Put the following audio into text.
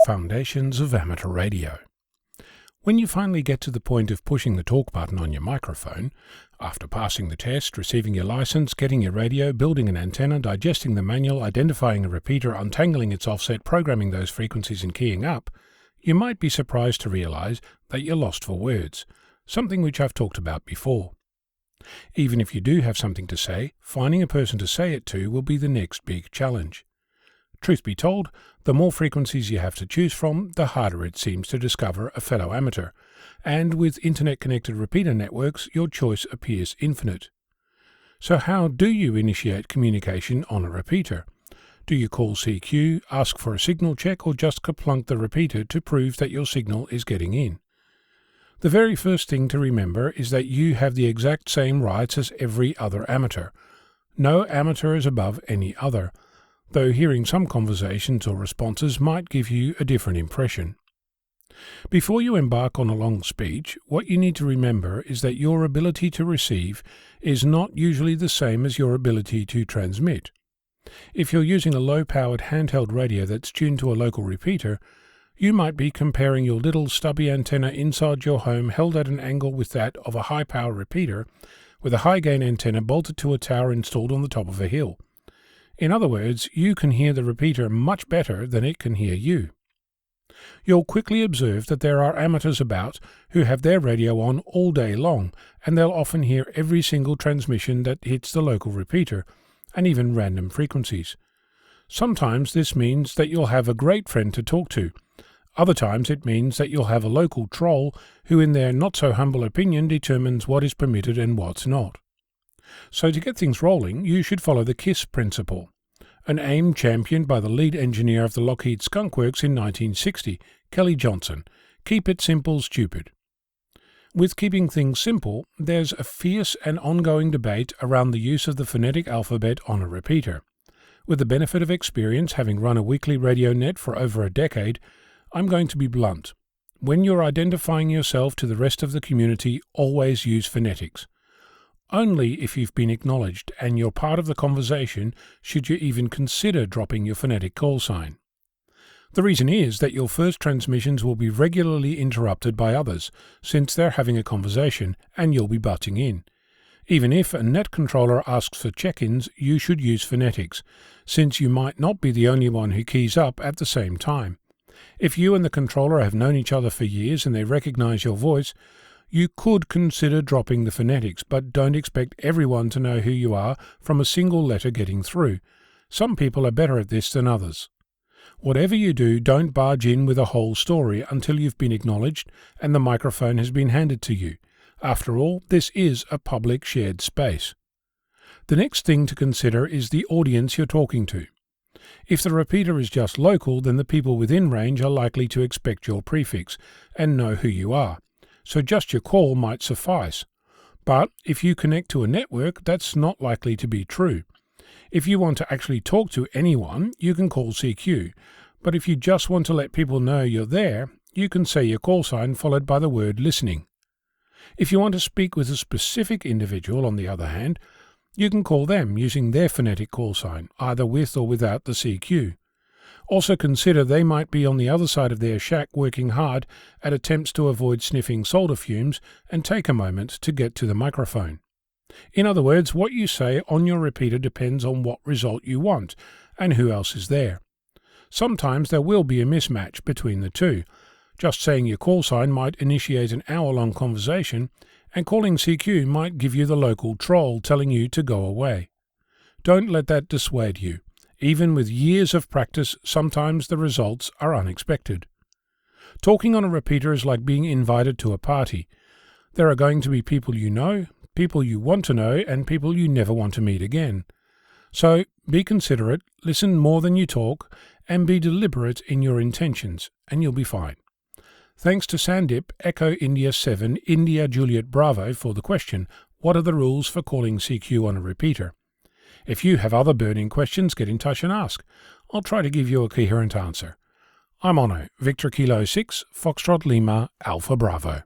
Foundations of Amateur Radio. When you finally get to the point of pushing the talk button on your microphone, after passing the test, receiving your license, getting your radio, building an antenna, digesting the manual, identifying a repeater, untangling its offset, programming those frequencies and keying up, you might be surprised to realize that you're lost for words, something which I've talked about before. Even if you do have something to say, finding a person to say it to will be the next big challenge. Truth be told, the more frequencies you have to choose from, the harder it seems to discover a fellow amateur, and with internet-connected repeater networks, your choice appears infinite. So how do you initiate communication on a repeater? Do you call CQ, ask for a signal check, or just kerplunk the repeater to prove that your signal is getting in? The very first thing to remember is that you have the exact same rights as every other amateur. No amateur is above any other, though hearing some conversations or responses might give you a different impression. Before you embark on a long speech, what you need to remember is that your ability to receive is not usually the same as your ability to transmit. If you're using a low-powered handheld radio that's tuned to a local repeater, you might be comparing your little stubby antenna inside your home held at an angle with that of a high-power repeater with a high-gain antenna bolted to a tower installed on the top of a hill. In other words, you can hear the repeater much better than it can hear you. You'll quickly observe that there are amateurs about who have their radio on all day long, and they'll often hear every single transmission that hits the local repeater, and even random frequencies. Sometimes this means that you'll have a great friend to talk to. Other times it means that you'll have a local troll who in their not-so-humble opinion determines what is permitted and what's not. So to get things rolling, you should follow the KISS principle, an aim championed by the lead engineer of the Lockheed Skunk Works in 1960, Kelly Johnson. Keep it simple, stupid. With keeping things simple, there's a fierce and ongoing debate around the use of the phonetic alphabet on a repeater. With the benefit of experience, having run a weekly radio net for over a decade, I'm going to be blunt. When you're identifying yourself to the rest of the community, always use phonetics. Only if you've been acknowledged and you're part of the conversation should you even consider dropping your phonetic call sign. The reason is that your first transmissions will be regularly interrupted by others, since they're having a conversation and you'll be butting in. Even if a net controller asks for check-ins, you should use phonetics, since you might not be the only one who keys up at the same time. If you and the controller have known each other for years and they recognize your voice, you could consider dropping the phonetics, but don't expect everyone to know who you are from a single letter getting through. Some people are better at this than others. Whatever you do, don't barge in with a whole story until you've been acknowledged and the microphone has been handed to you. After all, this is a public shared space. The next thing to consider is the audience you're talking to. If the repeater is just local, then the people within range are likely to expect your prefix and know who you are. So just your call might suffice. But if you connect to a network, that's not likely to be true. If you want to actually talk to anyone, you can call CQ. But if you just want to let people know you're there, you can say your call sign followed by the word listening. If you want to speak with a specific individual, on the other hand, you can call them using their phonetic call sign, either with or without the CQ. Also consider they might be on the other side of their shack working hard at attempts to avoid sniffing solder fumes and take a moment to get to the microphone. In other words, what you say on your repeater depends on what result you want and who else is there. Sometimes there will be a mismatch between the two. Just saying your call sign might initiate an hour-long conversation, and calling CQ might give you the local troll telling you to go away. Don't let that dissuade you. Even with years of practice, sometimes the results are unexpected. Talking on a repeater is like being invited to a party. There are going to be people you know, people you want to know, and people you never want to meet again. So be considerate, listen more than you talk, and be deliberate in your intentions, and you'll be fine. Thanks to Sandip, Echo India 7, India Juliet Bravo for the question, what are the rules for calling CQ on a repeater? If you have other burning questions, get in touch and ask. I'll try to give you a coherent answer. I'm Onno, Victor Kilo 6, Foxtrot Lima, Alpha Bravo.